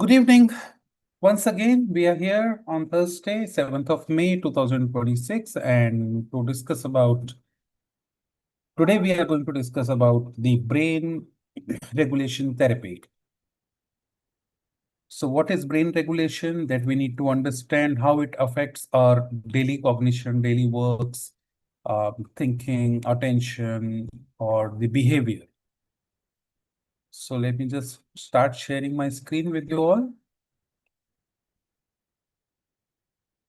Good evening. Once again, we are here on Thursday, 7th of May, 2026, and today we are going to discuss about the brain regulation therapy. So what is brain regulation? That we need to understand how it affects our daily cognition, daily works, thinking, attention, or the behavior. So let me just start sharing my screen with you all.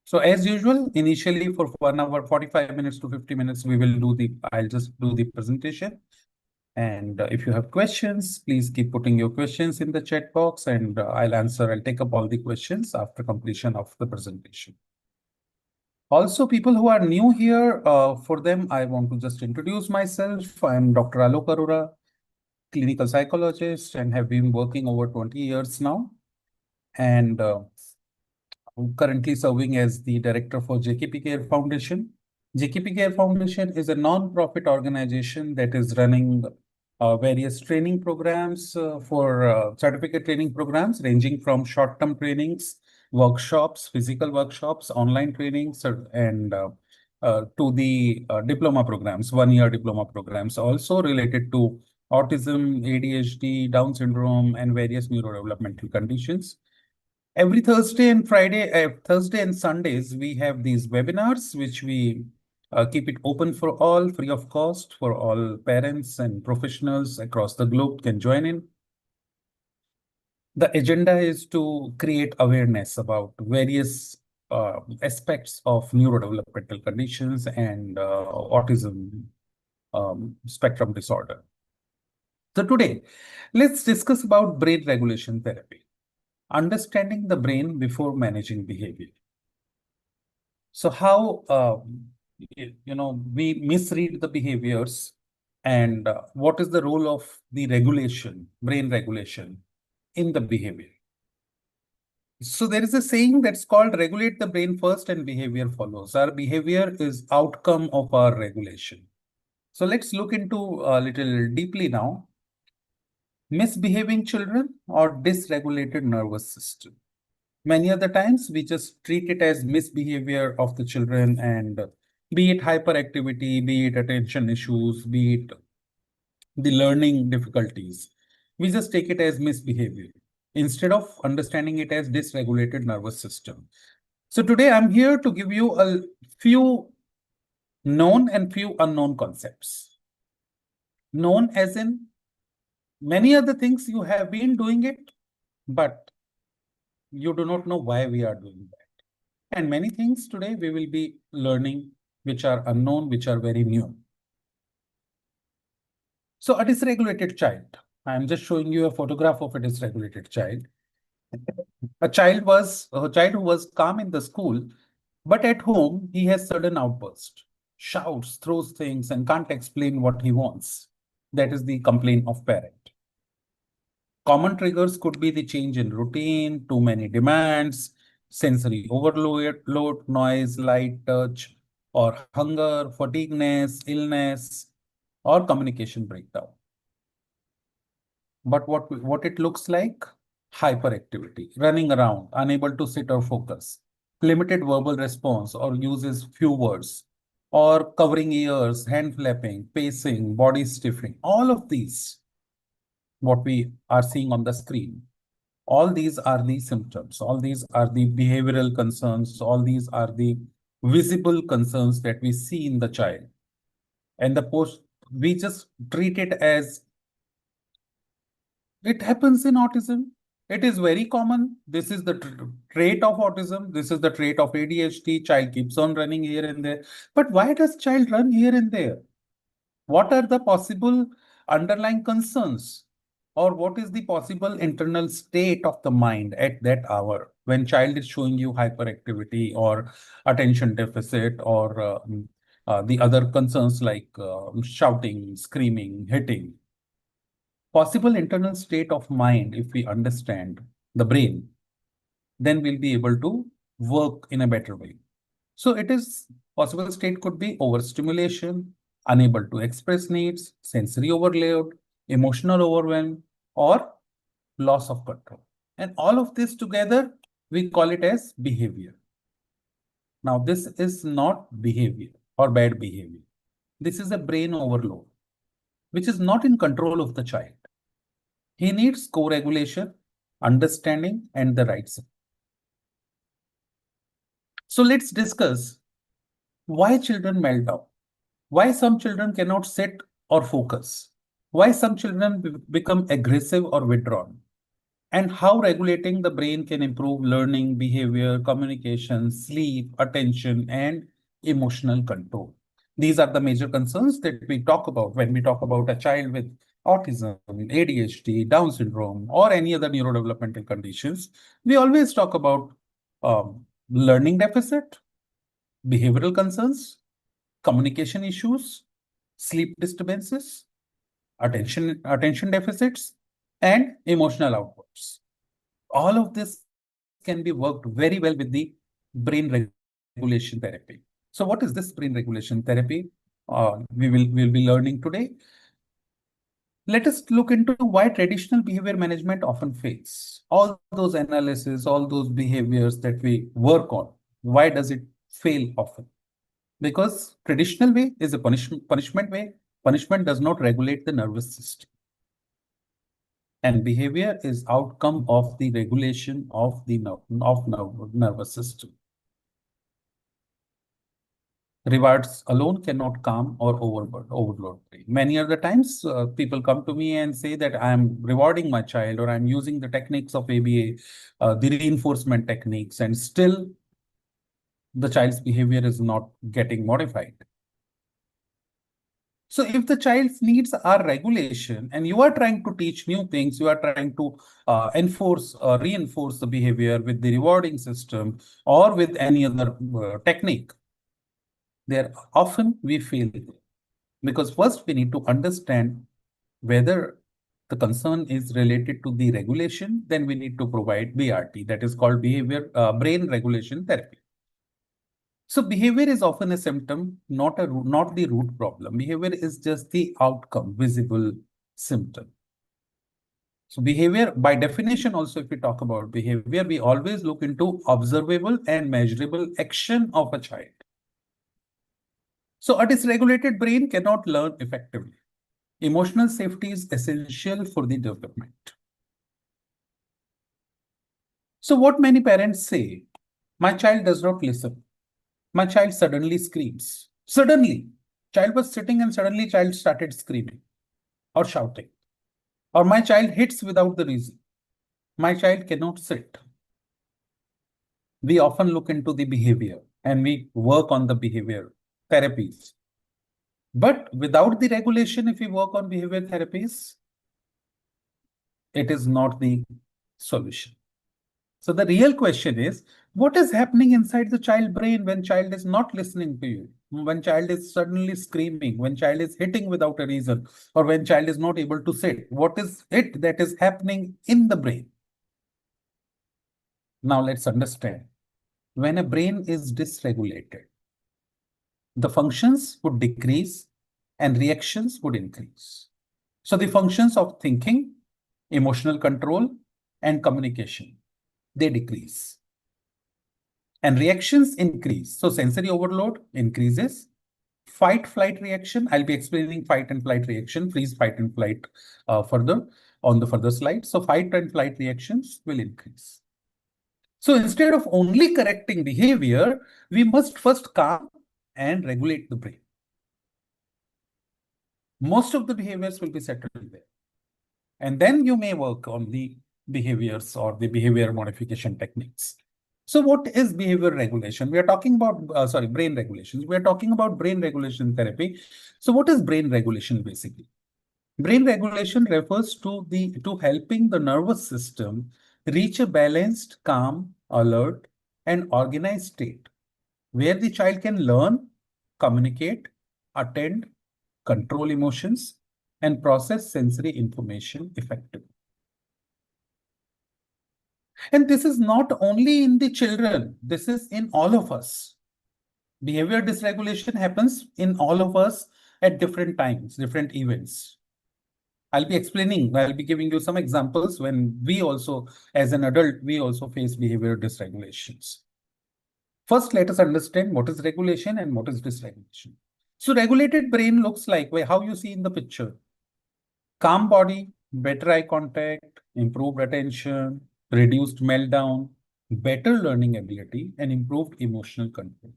So as usual, initially for 1 hour, 45 minutes to 50 minutes, I'll just do the presentation. And if you have questions, please keep putting your questions in the chat box and I'll take up all the questions after completion of the presentation. Also, people who are new here, for them, I want to just introduce myself. I'm Dr. Alok Arora, clinical psychologist, and have been working over 20 years now. And I'm currently serving as the director for JKP Care Foundation. JKP Care Foundation is a non-profit organization that is running various training programs for certificate training programs ranging from short-term trainings, workshops, physical workshops, online trainings, and to the diploma programs, one-year diploma programs, also related to autism, ADHD, Down syndrome, and various neurodevelopmental conditions. Every Thursday and Sundays, we have these webinars, which we keep it open for all, free of cost, for all parents and professionals across the globe can join in. The agenda is to create awareness about various aspects of neurodevelopmental conditions and autism spectrum disorder. So today, let's discuss about brain regulation therapy. Understanding the brain before managing behavior. So how we misread the behaviors and what is the role of the regulation, brain regulation in the behavior? So there is a saying that's called regulate the brain first and behavior follows. Our behavior is outcome of our regulation. So let's look into a little deeply now. Misbehaving children or dysregulated nervous system. Many other times we just treat it as misbehavior of the children, and be it hyperactivity, be it attention issues, be it the learning difficulties, we just take it as misbehavior instead of understanding it as dysregulated nervous system. So today I'm here to give you a few known and few unknown concepts. Known as in many other things you have been doing it, but you do not know why we are doing that. And many things today we will be learning which are unknown, which are very new. So a dysregulated child. I am just showing you a photograph of a dysregulated child. A child who was calm in the school, but at home he has sudden outburst, shouts, throws things, and can't explain what he wants. That is the complaint of parent. Common triggers could be the change in routine, too many demands, sensory overload, noise, light, touch, or hunger, fatigueness, illness, or communication breakdown. But what it looks like? Hyperactivity, running around, unable to sit or focus, limited verbal response or uses few words, or covering ears, hand flapping, pacing, body stiffening. All of these, what we are seeing on the screen, all these are the symptoms, all these are the behavioral concerns, all these are the visible concerns that we see in the child. And we just treat it as it happens in autism. It is very common. This is the trait of autism. This is the trait of ADHD. Child keeps on running here and there. But why does child run here and there? What are the possible underlying concerns? Or what is the possible internal state of the mind at that hour when child is showing you hyperactivity or attention deficit or the other concerns like shouting, screaming, hitting? Possible internal state of mind, if we understand the brain, then we'll be able to work in a better way. So it is possible state could be overstimulation, unable to express needs, sensory overload, emotional overwhelm, or loss of control. And all of this together, we call it as behavior. Now, this is not behavior or bad behavior. This is a brain overload, which is not in control of the child. He needs co-regulation, understanding, and the right support. So let's discuss why children melt down, why some children cannot sit or focus, why some children become aggressive or withdrawn, and how regulating the brain can improve learning, behavior, communication, sleep, attention, and emotional control. These are the major concerns that we talk about when we talk about a child with autism, ADHD, Down syndrome, or any other neurodevelopmental conditions. We always talk about learning deficit, behavioral concerns, communication issues, sleep disturbances, attention deficits, and emotional outbursts. All of this can be worked very well with the brain regulation therapy. So what is this brain regulation therapy? We'll be learning today. Let us look into why traditional behavior management often fails. All those analysis, all those behaviors that we work on, why does it fail often? Because traditional way is a punishment way. Punishment does not regulate the nervous system. And behavior is outcome of the regulation of the nervous system. Rewards alone cannot calm or overload brain. Many other times, people come to me and say that I'm rewarding my child or I'm using the techniques of ABA, the reinforcement techniques, and still the child's behavior is not getting modified. So if the child's needs are regulation and you are trying to teach new things, you are trying to enforce or reinforce the behavior with the rewarding system or with any other technique, there often we fail because first we need to understand whether the concern is related to the regulation, then we need to provide BRT, that is called brain regulation therapy. So behavior is often a symptom, not the root problem. Behavior is just the outcome, visible symptom. So behavior, by definition, also, if we talk about behavior, we always look into observable and measurable action of a child. So a dysregulated brain cannot learn effectively. Emotional safety is essential for the development. So what many parents say, my child does not listen. My child suddenly screams. Suddenly, child was sitting and suddenly child started screaming or shouting. Or my child hits without the reason. My child cannot sit. We often look into the behavior and we work on the behavior therapies. But without the regulation, if we work on behavior therapies, it is not the solution. So the real question is, what is happening inside the child brain when child is not listening to you? When child is suddenly screaming, when child is hitting without a reason, or when child is not able to sit, what is it that is happening in the brain? Now let's understand. When a brain is dysregulated, the functions would decrease and reactions would increase. So the functions of thinking, emotional control, and communication, they decrease. And reactions increase. So sensory overload increases. Fight flight reaction, I'll be explaining fight and flight reaction, freeze, fight and flight further on the further slide. So fight and flight reactions will increase. So instead of only correcting behavior, we must first calm and regulate the brain. Most of the behaviors will be settled there. And then you may work on the behaviors or the behavior modification techniques. So what is behavior regulation? We are talking about, brain regulations. We are talking about brain regulation therapy. So what is brain regulation basically? Brain regulation refers to helping the nervous system reach a balanced, calm, alert, and organized state where the child can learn, communicate, attend, control emotions, and process sensory information effectively. And this is not only in the children, this is in all of us. Behavior dysregulation happens in all of us at different times, different events. I'll be giving you some examples when we also, as an adult, we also face behavior dysregulations. First, let us understand what is regulation and what is dysregulation. So regulated brain looks like how you see in the picture. Calm body, better eye contact, improved attention, reduced meltdown, better learning ability, and improved emotional control.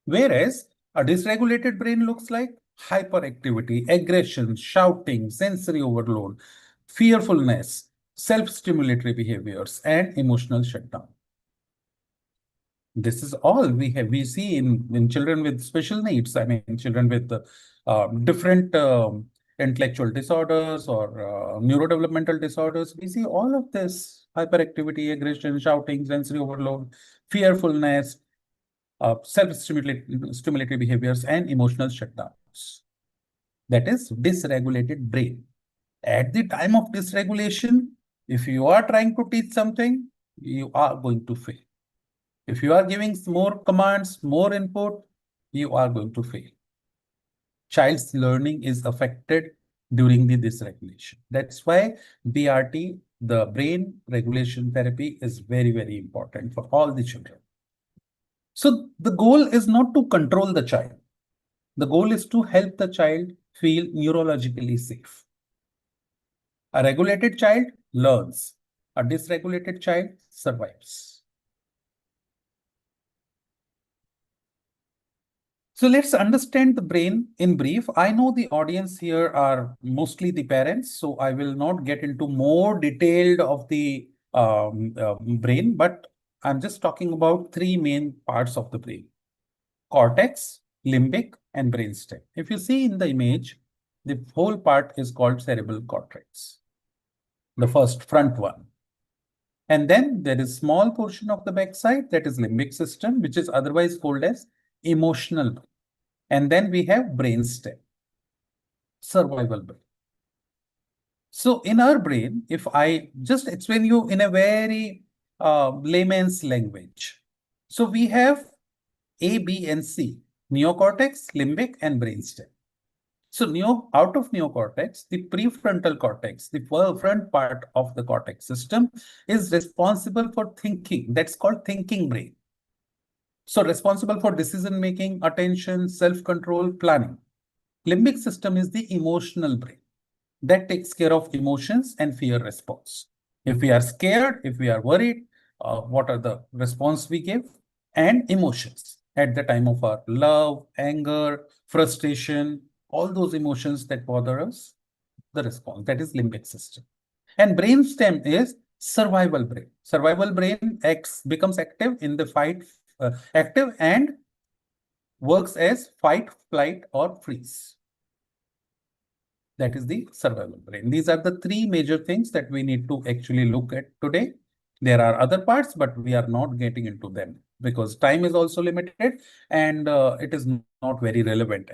Whereas a dysregulated brain looks like hyperactivity, aggression, shouting, sensory overload, fearfulness, self-stimulatory behaviors, and emotional shutdown. This is all we see in children with special needs. I mean, children with different intellectual disorders or neurodevelopmental disorders. We see all of this: hyperactivity, aggression, shouting, sensory overload, fearfulness, self-stimulatory behaviors, and emotional shutdowns. That is dysregulated brain. At the time of dysregulation, if you are trying to teach something, you are going to fail. If you are giving more commands, more input, you are going to fail. Child's learning is affected during the dysregulation. That's why BRT, the brain regulation therapy, is very, very important for all the children. So the goal is not to control the child. The goal is to help the child feel neurologically safe. A regulated child learns. A dysregulated child survives. So let's understand the brain in brief. I know the audience here are mostly the parents, so I will not get into more detailed of the brain, but I'm just talking about three main parts of the brain: cortex, limbic, and brainstem. If you see in the image, the whole part is called cerebral cortex, the first front one. And then there is small portion of the backside, that is limbic system, which is otherwise called as emotional brain. And then we have brainstem, survival brain. So in our brain, if I just explain you in a very layman's language. So we have A, B, and C: neocortex, limbic, and brainstem. So out of neocortex, the prefrontal cortex, the front part of the cortex system, is responsible for thinking. That's called thinking brain. So responsible for decision making, attention, self-control, planning. Limbic system is the emotional brain that takes care of emotions and fear response. If we are scared, if we are worried, what are the response we give? And emotions at the time of our love, anger, frustration, all those emotions that bother us, the response, that is limbic system. And brainstem is survival brain. Survival brain becomes active in the active and works as fight, flight, or freeze. That is the survival brain. These are the three major things that we need to actually look at today. There are other parts, but we are not getting into them because time is also limited and it is not very relevant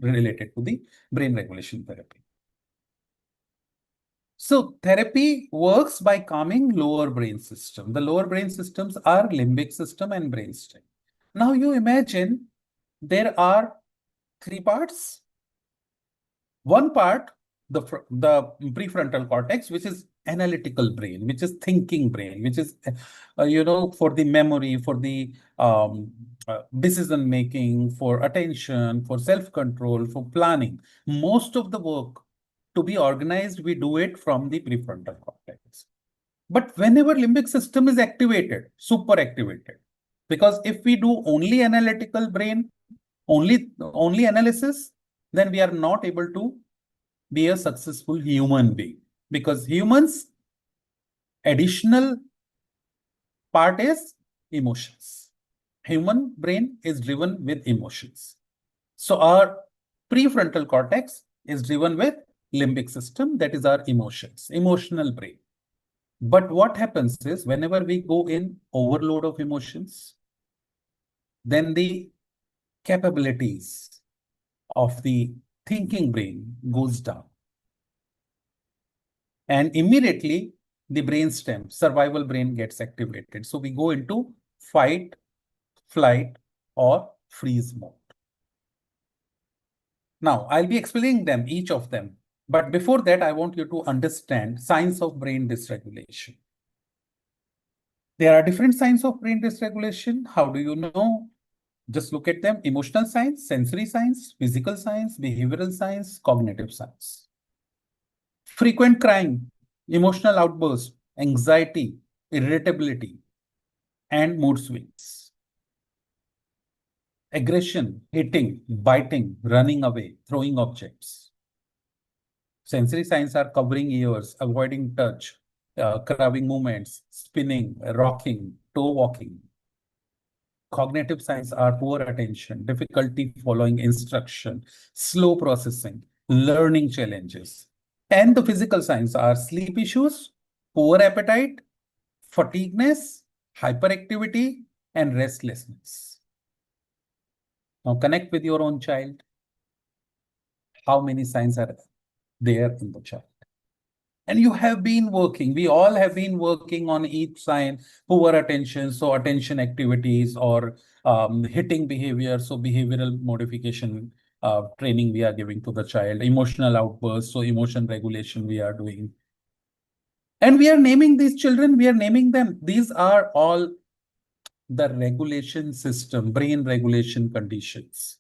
related to the brain regulation therapy. So therapy works by calming lower brain system. The lower brain systems are limbic system and brainstem. Now you imagine there are three parts. One part, the prefrontal cortex, which is analytical brain, which is thinking brain, which is, for the memory, for the decision making, for attention, for self-control, for planning. Most of the work to be organized, we do it from the prefrontal cortex. But whenever limbic system is activated, super activated, because if we do only analytical brain, only analysis, then we are not able to be a successful human being, because humans additional part is emotions. Human brain is driven with emotions. So our prefrontal cortex is driven with limbic system, that is our emotions, emotional brain. But what happens is whenever we go in overload of emotions, then the capabilities of the thinking brain goes down. And immediately the brainstem, survival brain, gets activated. So we go into fight, flight, or freeze mode. Now I'll be explaining them, each of them, But before that, I want you to understand signs of brain dysregulation. There are different signs of brain dysregulation. How do you know? Just look at them: emotional signs, sensory signs, physical signs, behavioral signs, cognitive signs. Frequent crying, emotional outbursts, anxiety, irritability, and mood swings. Aggression, hitting, biting, running away, throwing objects. Sensory signs are covering ears, avoiding touch, curving movements, spinning, rocking, toe walking. Cognitive signs are poor attention, difficulty following instruction, slow processing, learning challenges. And the physical signs are sleep issues, poor appetite, fatigueness, hyperactivity, and restlessness. Now connect with your own child. How many signs are there in the child? And you have been working, we all have been working on each sign: poor attention, so attention activities, or hitting behavior, so behavioral modification training we are giving to the child, emotional outbursts, so emotion regulation we are doing. And we are naming these children, we are naming them. These are all the regulation system, brain regulation conditions.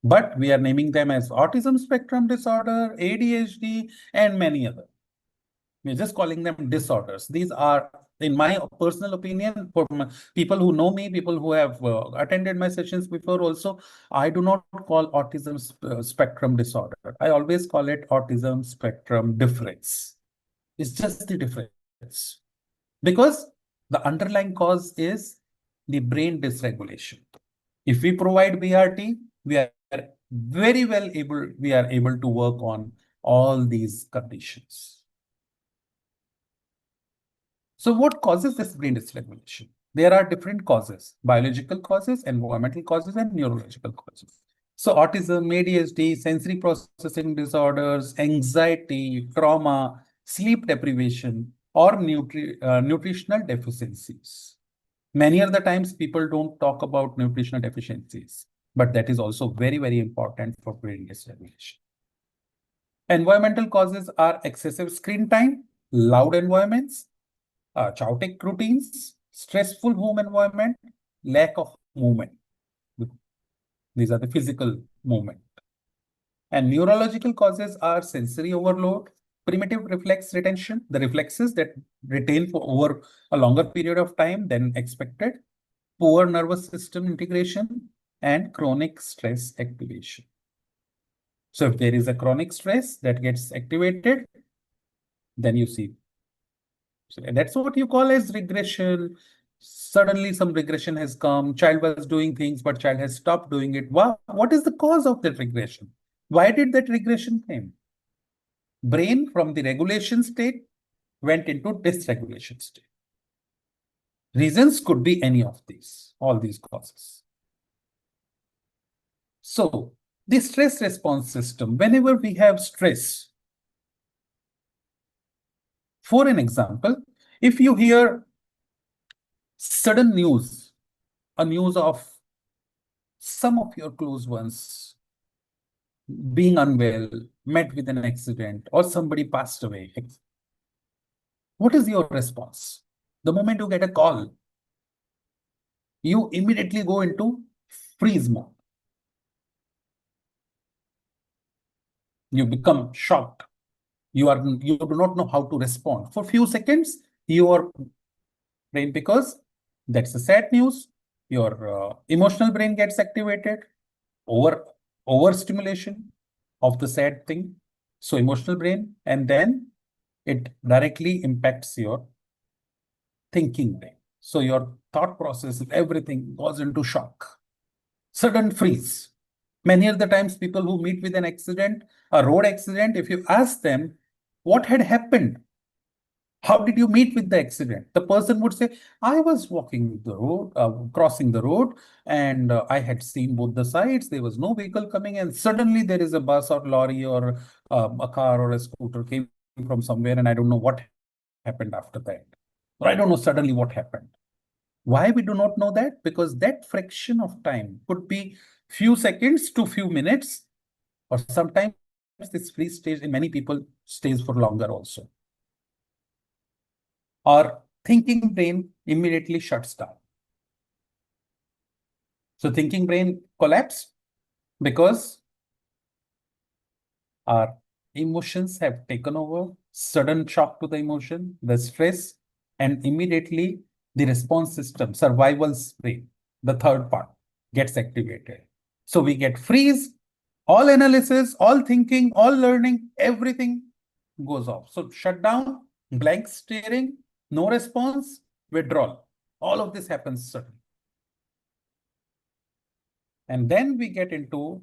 But we are naming them as autism spectrum disorder, ADHD, and many others. We're just calling them disorders. These are, in my personal opinion, for people who know me, people who have attended my sessions before also, I do not call autism spectrum disorder. I always call it autism spectrum difference. It's just the difference. Because the underlying cause is the brain dysregulation. If we provide BRT, we are very well able to work on all these conditions. So what causes this brain dysregulation? There are different causes: biological causes, environmental causes, and neurological causes. So autism, ADHD, sensory processing disorders, anxiety, trauma, sleep deprivation, or nutritional deficiencies. Many of the times people don't talk about nutritional deficiencies, but that is also very, very important for brain dysregulation. Environmental causes are excessive screen time, loud environments, chaotic routines, stressful home environment, lack of movement. These are the physical movement. And neurological causes are sensory overload, primitive reflex retention, the reflexes that retain for over a longer period of time than expected, poor nervous system integration, and chronic stress activation. So if there is a chronic stress that gets activated, then you see. So that's what you call as regression. Suddenly some regression has come. Child was doing things, but child has stopped doing it. What is the cause of that regression? Why did that regression came? Brain from the regulation state went into dysregulation state. Reasons could be any of these, all these causes. So the stress response system, whenever we have stress, for an example, if you hear sudden news, a news of some of your close ones being unwell, met with an accident, or somebody passed away, what is your response? The moment you get a call, you immediately go into freeze mode. You become shocked. You do not know how to respond. For a few seconds, your brain, because that's the sad news, your emotional brain gets activated, overstimulation of the sad thing. So emotional brain, and then it directly impacts your thinking brain. So your thought process, everything goes into shock. Sudden freeze. Many of the times people who meet with an accident, a road accident, if you ask them what had happened, how did you meet with the accident? The person would say, I was walking the road, crossing the road, and I had seen both the sides. There was no vehicle coming, and suddenly there is a bus or lorry or a car or a scooter came from somewhere, and I don't know what happened after that. Or I don't know suddenly what happened. Why we do not know that? Because that fraction of time could be few seconds to few minutes, or sometimes this freeze stage in many people stays for longer also. Our thinking brain immediately shuts down. So thinking brain collapsed because our emotions have taken over, sudden shock to the emotion, the stress, and immediately the response system, survival brain, the third part, gets activated. So we get freeze, all analysis, all thinking, all learning, everything goes off. So shutdown, blank staring, no response, withdrawal. All of this happens suddenly. And then we get into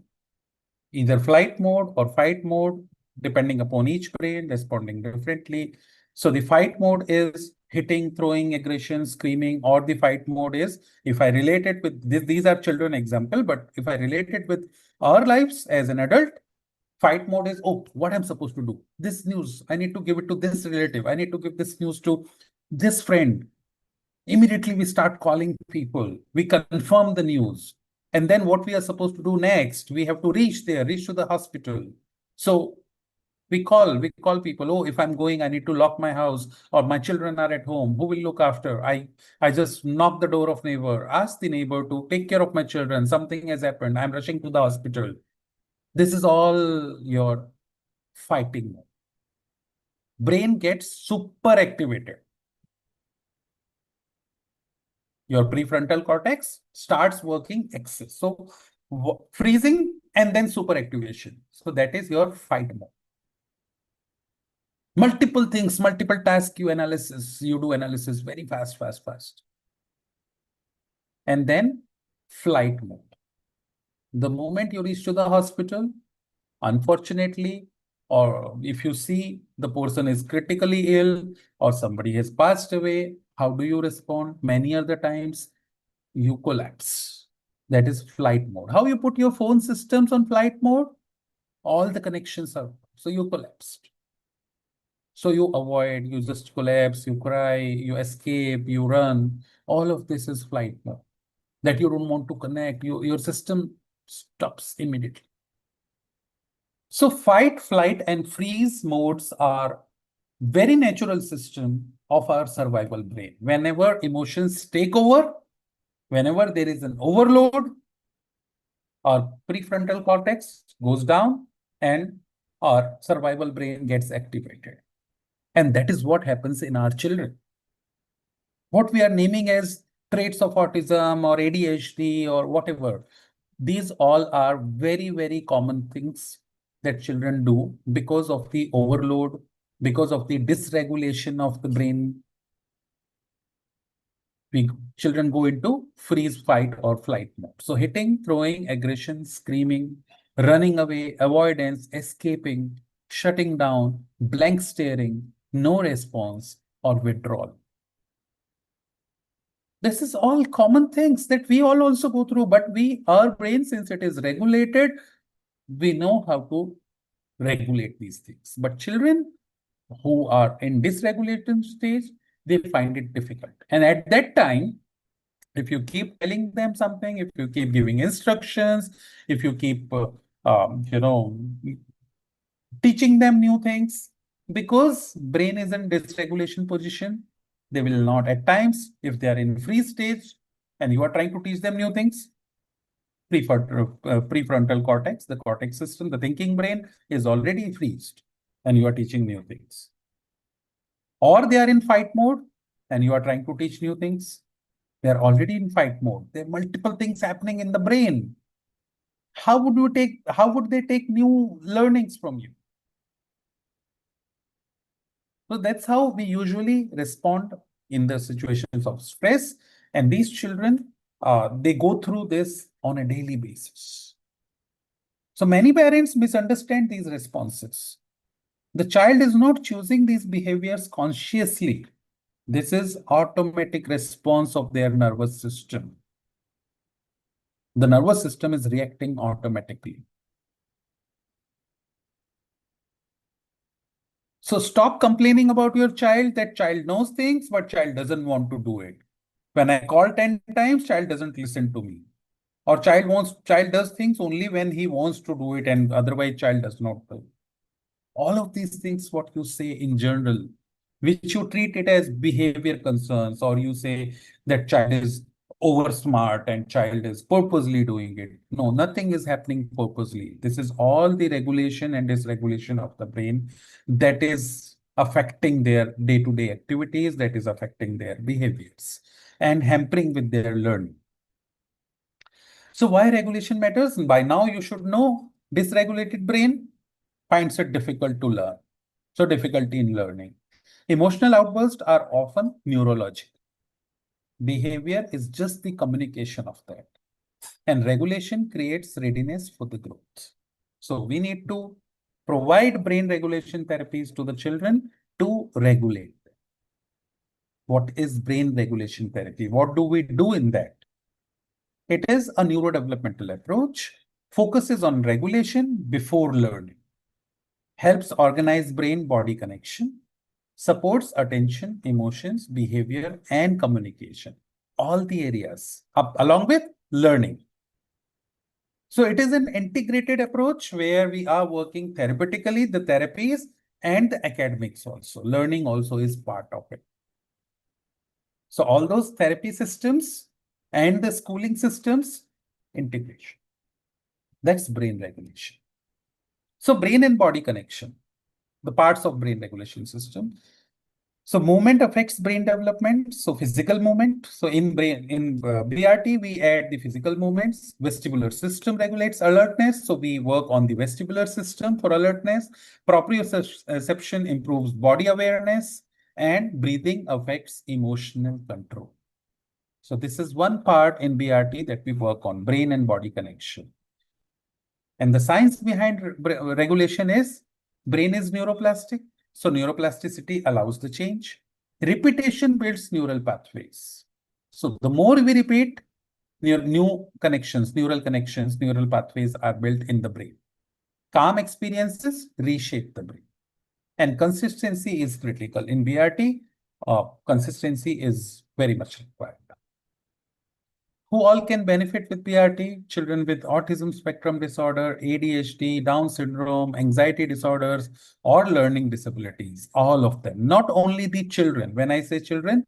either flight mode or fight mode, depending upon each brain responding differently. So the fight mode is hitting, throwing, aggression, screaming, or the fight mode is, if I relate it with this, these are children example, but if I relate it with our lives as an adult, fight mode is, oh, what I'm supposed to do? This news, I need to give it to this relative. I need to give this news to this friend. Immediately we start calling people. We confirm the news. And then what we are supposed to do next, we have to reach there, reach to the hospital. So we call people. Oh, if I'm going, I need to lock my house, or my children are at home. Who will look after? I just knock the door of neighbor, ask the neighbor to take care of my children. Something has happened. I'm rushing to the hospital. This is all your fighting mode. Brain gets super activated. Your prefrontal cortex starts working excess. So freezing and then super activation. So that is your fight mode. Multiple things, multiple tasks you analysis, you do analysis very fast. And then flight mode. The moment you reach to the hospital, unfortunately, or if you see the person is critically ill or somebody has passed away, how do you respond? Many other times you collapse. That is flight mode. How you put your phone systems on flight mode? All the connections are, so you collapsed. So you avoid, you just collapse, you cry, you escape, you run. All of this is flight mode. That you don't want to connect, your system stops immediately. So fight, flight, and freeze modes are very natural system of our survival brain. Whenever emotions take over, whenever there is an overload, our prefrontal cortex goes down and our survival brain gets activated. And that is what happens in our children. What we are naming as traits of autism or ADHD or whatever, these all are very common things that children do because of the overload, because of the dysregulation of the brain. Children go into freeze, fight, or flight mode. So hitting, throwing, aggression, screaming, running away, avoidance, escaping, shutting down, blank staring, no response, or withdrawal. This is all common things that we all also go through, but our brain, since it is regulated, we know how to regulate these things. But children who are in dysregulated stage, they find it difficult. And at that time, if you keep telling them something, if you keep giving instructions, if you keep, teaching them new things, because brain is in dysregulation position, they will not. At times, if they are in freeze stage and you are trying to teach them new things, prefrontal cortex, the cortex system, the thinking brain is already freezed and you are teaching new things. Or they are in fight mode and you are trying to teach new things. They are already in fight mode. There are multiple things happening in the brain. How would they take new learnings from you? So that's how we usually respond in the situations of stress. And these children, they go through this on a daily basis. So many parents misunderstand these responses. The child is not choosing these behaviors consciously. This is automatic response of their nervous system. The nervous system is reacting automatically. So stop complaining about your child that child knows things, but child doesn't want to do it. When I call 10 times, child doesn't listen to me. Or child does things only when he wants to do it, and otherwise child does not do. all of these things, what you say in general, which you treat it as behavior concerns, or you say that child is over smart and child is purposely doing it. No, nothing is happening purposely. This is all the regulation and dysregulation of the brain that is affecting their day-to-day activities, that is affecting their behaviors and hampering with their learning. So why regulation matters? By now you should know dysregulated brain finds it difficult to learn. So difficulty in learning. Emotional outbursts are often neurological. Behavior is just the communication of that. And regulation creates readiness for the growth. So we need to provide brain regulation therapies to the children to regulate them. What is brain regulation therapy? What do we do in that? It is a neurodevelopmental approach, focuses on regulation before learning, helps organize brain-body connection, supports attention, emotions, behavior, and communication. All the areas, along with learning. So it is an integrated approach where we are working therapeutically, the therapies and the academics also. Learning also is part of it. So all those therapy systems and the schooling systems, integration. That's brain regulation. So brain and body connection, the parts of brain regulation system. So movement affects brain development. So physical movement. So in BRT, we add the physical movements. Vestibular system regulates alertness. So we work on the vestibular system for alertness. Proprioception improves body awareness, and breathing affects emotional control. So this is one part in BRT that we work on, brain and body connection. And the science behind regulation is brain is neuroplastic. So neuroplasticity allows the change. Repetition builds neural pathways. So the more we repeat, new connections, neural pathways are built in the brain. Calm experiences reshape the brain. And consistency is critical. In BRT, consistency is very much required. Who all can benefit with BRT? Children with autism spectrum disorder, ADHD, Down syndrome, anxiety disorders, or learning disabilities, all of them. Not only the children. When I say children,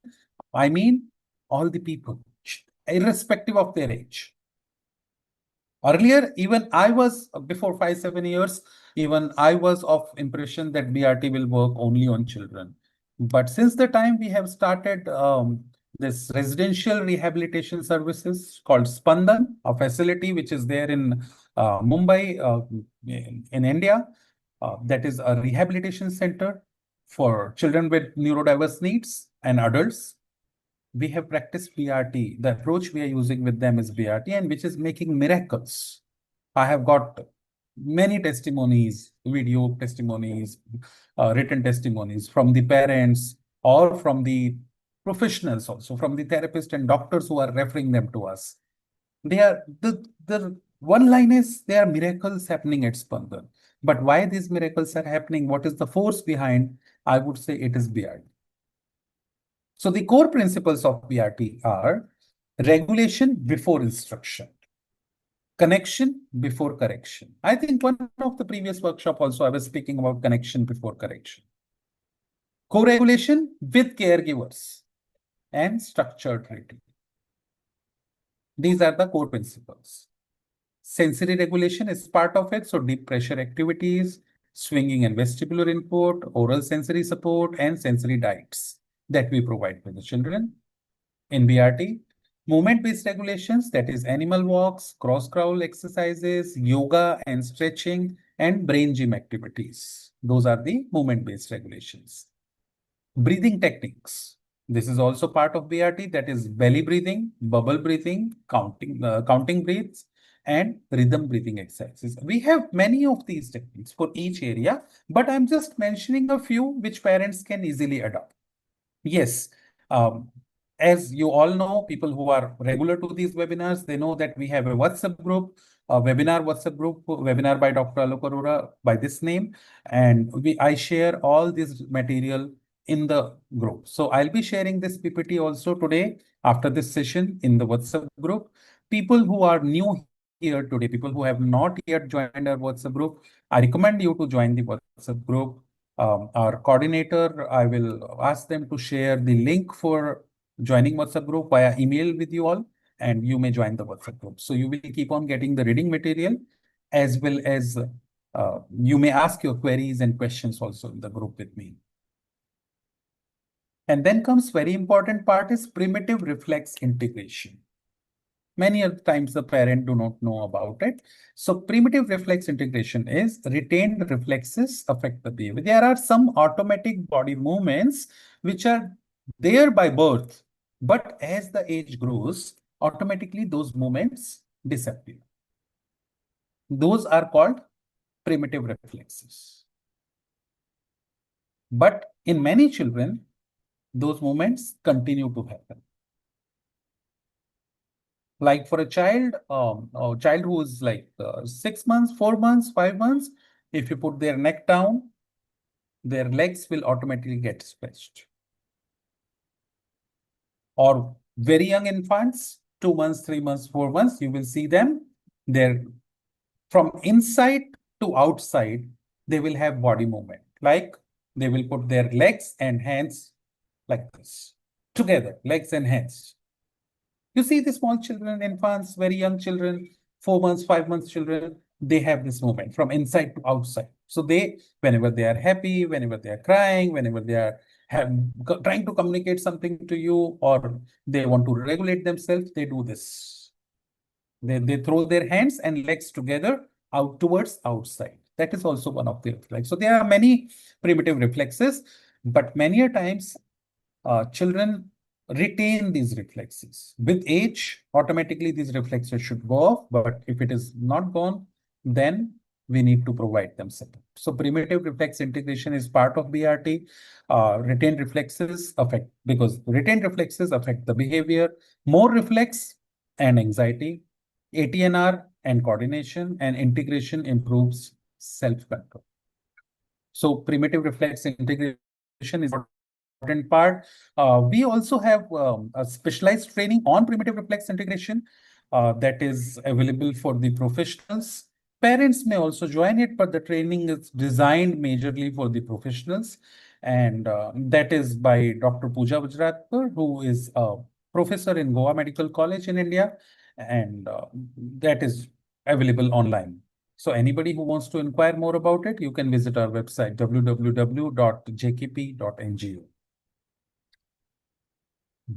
I mean all the people, irrespective of their age. Earlier, even I was, before 5-7 years, even I was of impression that BRT will work only on children. But since the time we have started this residential rehabilitation services called Spandan, a facility which is there in Mumbai, in India. That is a rehabilitation center for children with neurodiverse needs and adults. We have practiced BRT. The approach we are using with them is BRT, and which is making miracles. I have got many testimonies, video testimonies, written testimonies from the parents or from the professionals, also from the therapists and doctors who are referring them to us. They are the one line is there are miracles happening at Spandan. But why these miracles are happening? What is the force behind? I would say it is BRT. So the core principles of BRT are regulation before instruction, connection before correction. I think one of the previous workshop also I was speaking about connection before correction. Co-regulation with caregivers and structured rating. These are the core principles. Sensory regulation is part of it. So deep pressure activities, swinging and vestibular input, oral sensory support, and sensory diets that we provide for the children. In BRT, movement-based regulations, that is animal walks, cross-crawl exercises, yoga and stretching, and brain gym activities. Those are the movement-based regulations. Breathing techniques. This is also part of BRT, that is belly breathing, bubble breathing, counting breaths, and rhythm breathing exercises. We have many of these techniques for each area, but I'm just mentioning a few which parents can easily adopt. Yes, as you all know, people who are regular to these webinars, they know that we have a WhatsApp group, a webinar by Dr. Alok Arora by this name. And I share all this material in the group. So I'll be sharing this PPT also today after this session in the WhatsApp group. People who are new here today, people who have not yet joined our WhatsApp group, I recommend you to join the WhatsApp group. Our coordinator, I will ask them to share the link for joining WhatsApp group via email with you all, and you may join the WhatsApp group. So you will keep on getting the reading material, as well as you may ask your queries and questions also in the group with me. And then comes very important part is primitive reflex integration. Many of the times the parent do not know about it. So primitive reflex integration is retained reflexes affect the behavior. There are some automatic body movements which are there by birth, but as the age grows, automatically those movements disappear. Those are called primitive reflexes. But in many children, those movements continue to happen. Like for a child who is like 6 months, 4 months, 5 months, if you put their neck down, their legs will automatically get stretched. Or very young infants, 2 months, 3 months, 4 months, you will see them, they're from inside to outside, they will have body movement. Like they will put their legs and hands like this, together, legs and hands. You see the small children, infants, very young children, 4 months, 5 months children, they have this movement from inside to outside. So they, whenever they are happy, whenever they are crying, whenever they are trying to communicate something to you, or they want to regulate themselves, they do this. They throw their hands and legs together out towards outside. That is also one of the reflexes. So there are many primitive reflexes, but many a times children retain these reflexes. With age, automatically these reflexes should go off, but if it is not gone, then we need to provide them support. So primitive reflex integration is part of BRT. Retained reflexes affect, because retained reflexes affect the behavior, more reflex and anxiety, ATNR and coordination, and integration improves self-control. So primitive reflex integration is important part. We also have a specialized training on primitive reflex integration that is available for the professionals. Parents may also join it, but the training is designed majorly for the professionals. And that is by Dr. Pooja Vajratkar, who is a professor in Goa Medical College in India. And that is available online. So anybody who wants to inquire more about it, you can visit our website, www.jkp.ngo.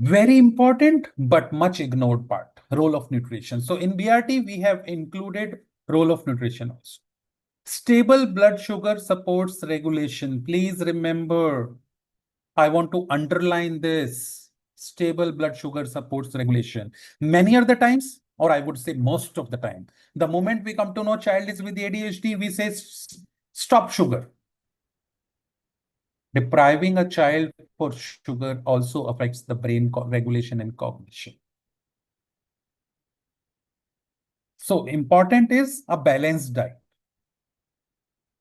Very important, but much ignored part, role of nutrition. So in BRT, we have included role of nutrition also. Stable blood sugar supports regulation. Please remember, I want to underline this. Stable blood sugar supports regulation. Many other times, or I would say most of the time, the moment we come to know child is with ADHD, we say stop sugar. Depriving a child for sugar also affects the brain regulation and cognition. So important is a balanced diet.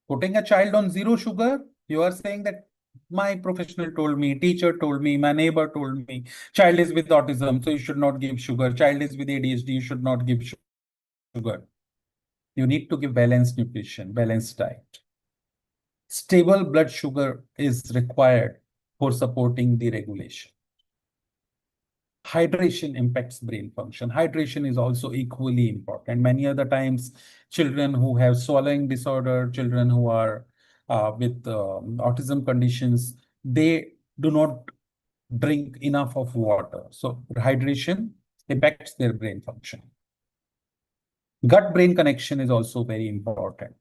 Putting a child on zero sugar, you are saying that my professional told me, teacher told me, my neighbor told me, child is with autism, so you should not give sugar. Child is with ADHD, you should not give sugar. You need to give balanced nutrition, balanced diet. Stable blood sugar is required for supporting the regulation. Hydration impacts brain function. Hydration is also equally important. Many other times, children who have swallowing disorder, children who are with autism conditions, they do not drink enough of water. So hydration impacts their brain function. Gut-brain connection is also very important.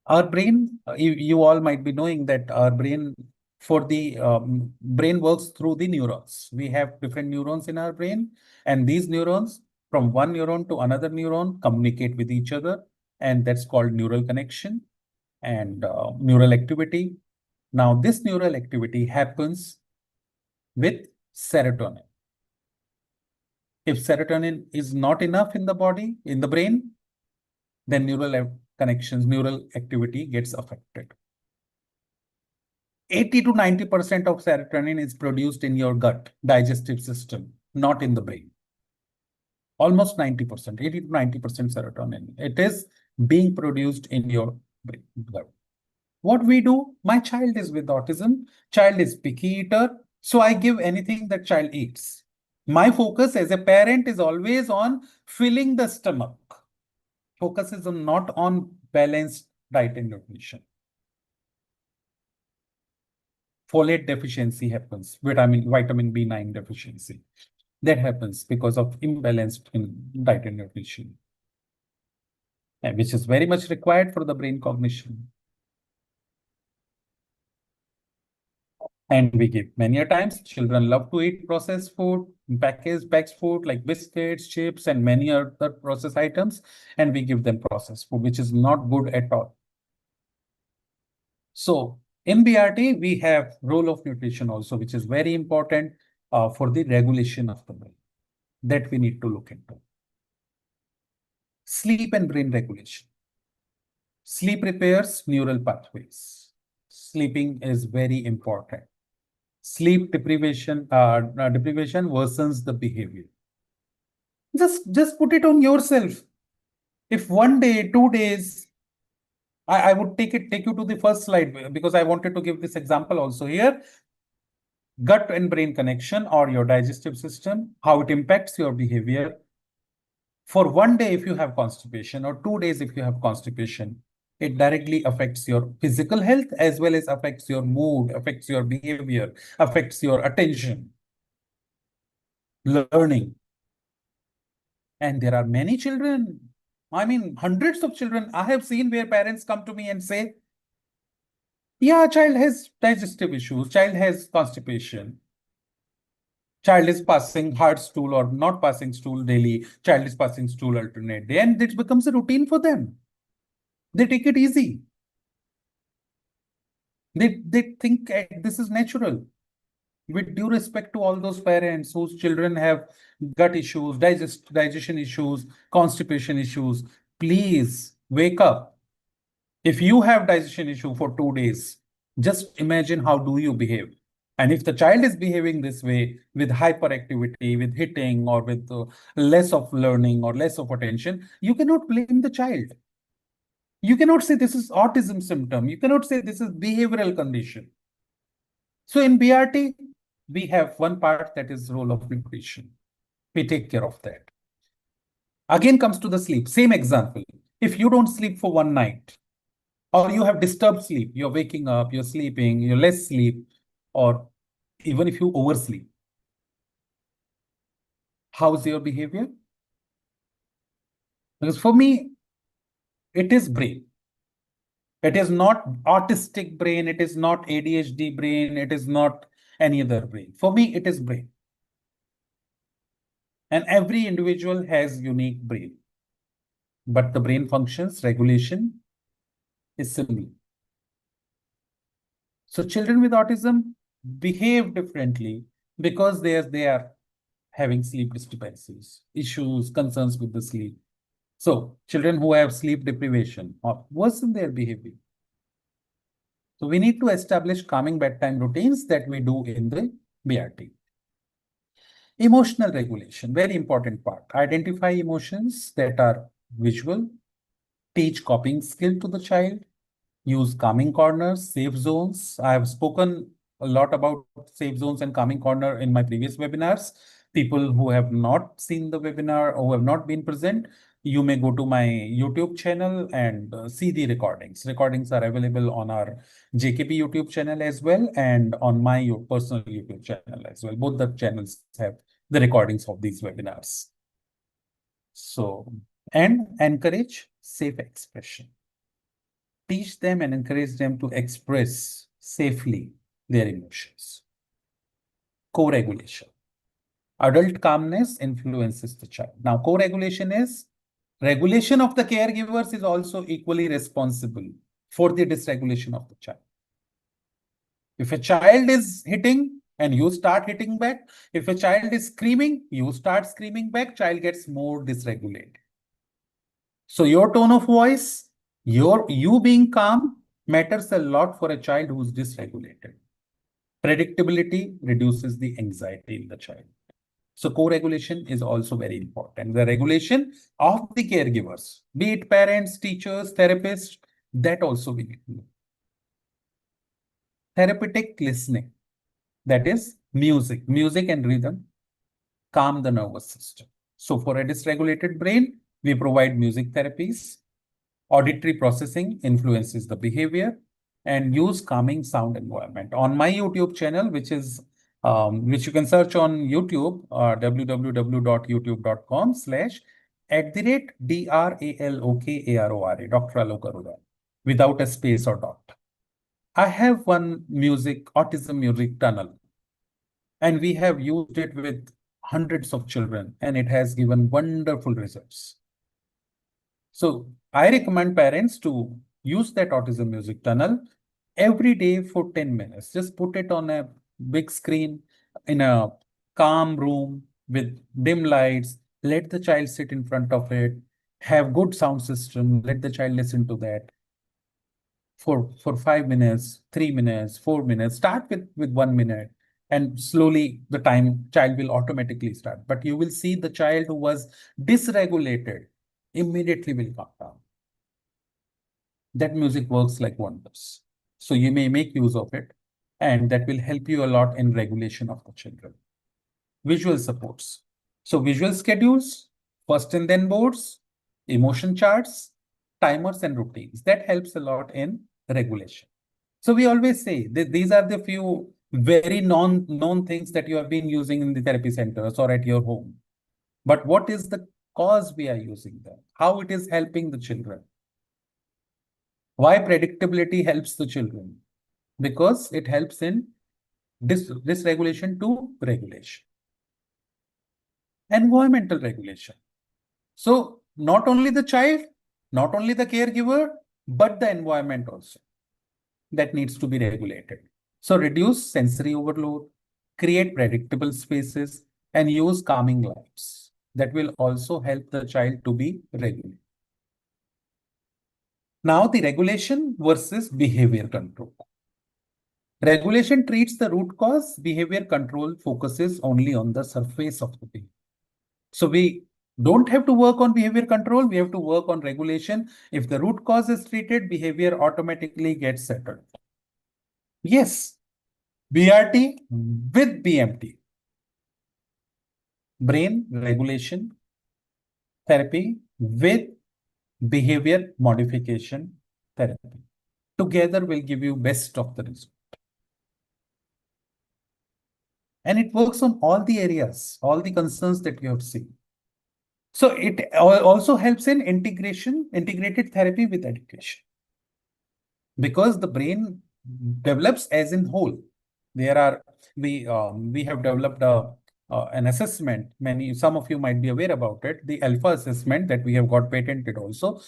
Our brain, you all might be knowing that our brain, for the brain works through the neurons. We have different neurons in our brain, and these neurons from one neuron to another neuron communicate with each other, and that's called neural connection and neural activity. Now, this neural activity happens with serotonin. If serotonin is not enough in the body, in the brain, then neural connections, neural activity gets affected. 80 to 90% of serotonin is produced in your gut digestive system, not in the brain. Almost 90%, 80 to 90% serotonin. It is being produced in your blood. What we do, my child is with autism, child is picky eater, so I give anything that child eats. My focus as a parent is always on filling the stomach. Focus is not on balanced diet and nutrition. Folate deficiency happens, vitamin B9 deficiency. That happens because of imbalanced diet and nutrition, which is very much required for the brain cognition. And we give many a times, children love to eat processed food, packaged food like biscuits, chips, and many other processed items. And we give them processed food, which is not good at all. So in BRT, we have role of nutrition also, which is very important for the regulation of the brain that we need to look into. Sleep and brain regulation. Sleep repairs neural pathways. Sleeping is very important. Sleep deprivation worsens the behavior. Just put it on yourself. If 1 day, 2 days, I would take you to the first slide because I wanted to give this example also here. Gut and brain connection or your digestive system, how it impacts your behavior. For 1 day, if you have constipation, or 2 days, if you have constipation, it directly affects your physical health as well as affects your mood, affects your behavior, affects your attention, learning. And there are many children, hundreds of children I have seen where parents come to me and say, yeah, child has digestive issues, child has constipation. Child is passing hard stool or not passing stool daily. Child is passing stool alternate day, and it becomes a routine for them. They take it easy. They think this is natural. With due respect to all those parents whose children have gut issues, digestion issues, constipation issues, please wake up. If you have digestion issue for 2 days, just imagine how do you behave. And if the child is behaving this way with hyperactivity, with hitting, or with less of learning or less of attention, you cannot blame the child. You cannot say this is autism symptom. You cannot say this is behavioral condition. So in BRT, we have one part that is role of nutrition. We take care of that. Again comes to the sleep. Same example. If you don't sleep for one night, or you have disturbed sleep, you're waking up, you're sleeping, you're less sleep, or even if you oversleep, how's your behavior? Because for me, it is brain. It is not autistic brain. It is not ADHD brain. It is not any other brain. For me, it is brain. And every individual has unique brain. But the brain functions, regulation is similar. So children with autism behave differently because they are having sleep disturbances, issues, concerns with the sleep. So children who have sleep deprivation or worsen their behavior. So we need to establish calming bedtime routines that we do in the BRT. Emotional regulation, very important part. Identify emotions that are visual, teach coping skill to the child, use calming corners, safe zones. I have spoken a lot about safe zones and calming corner in my previous webinars. People who have not seen the webinar or who have not been present, you may go to my YouTube channel and see the recordings. Recordings are available on our JKP YouTube channel as well and on my personal YouTube channel as well. Both the channels have the recordings of these webinars. So, and encourage safe expression. Teach them and encourage them to express safely their emotions. Co-regulation. Adult calmness influences the child. Now, co-regulation is regulation of the caregivers is also equally responsible for the dysregulation of the child. If a child is hitting and you start hitting back, if a child is screaming, you start screaming back, child gets more dysregulated. So your tone of voice, you being calm matters a lot for a child who is dysregulated. Predictability reduces the anxiety in the child. So co-regulation is also very important. The regulation of the caregivers, be it parents, teachers, therapists, that also we need to know. Therapeutic listening, that is music and rhythm calm the nervous system. So for a dysregulated brain, we provide music therapies. Auditory processing influences the behavior, and use calming sound environment. On my YouTube channel, which you can search on YouTube, www.youtube.com/@DRALOKARORA, Dr. Alok Arora, without a space or dot. I have one autism music tunnel, and we have used it with hundreds of children, and it has given wonderful results. So I recommend parents to use that autism music tunnel every day for 10 minutes. Just put it on a big screen in a calm room with dim lights. Let the child sit in front of it. Have good sound system. Let the child listen to that for 5 minutes, 3 minutes, 4 minutes. Start with 1 minute. And slowly the child will automatically start. But you will see the child who was dysregulated immediately will calm down. That music works like wonders. So you may make use of it, and that will help you a lot in regulation of the children. Visual supports. So visual schedules, first and then boards, emotion charts, timers and routines. That helps a lot in regulation. So we always say that these are the few very known things that you have been using in the therapy centers or at your home. But what is the cause we are using them? How it is helping the children? Why predictability helps the children? Because it helps in dysregulation to regulation. Environmental regulation. So not only the child, not only the caregiver, but the environment also that needs to be regulated. So reduce sensory overload, create predictable spaces, and use calming lights. That will also help the child to be regulated. Now the regulation versus behavior control. Regulation treats the root cause. Behavior control focuses only on the surface of the behavior. So we don't have to work on behavior control. We have to work on regulation. If the root cause is treated, behavior automatically gets settled. Yes, BRT with BMT. Brain regulation therapy with behavior modification therapy. Together will give you best of the result. And it works on all the areas, all the concerns that you have seen. So it also helps in integrated therapy with education. Because the brain develops as in whole. We have developed an assessment. Some of you might be aware about it. The alpha assessment that we have got patented also.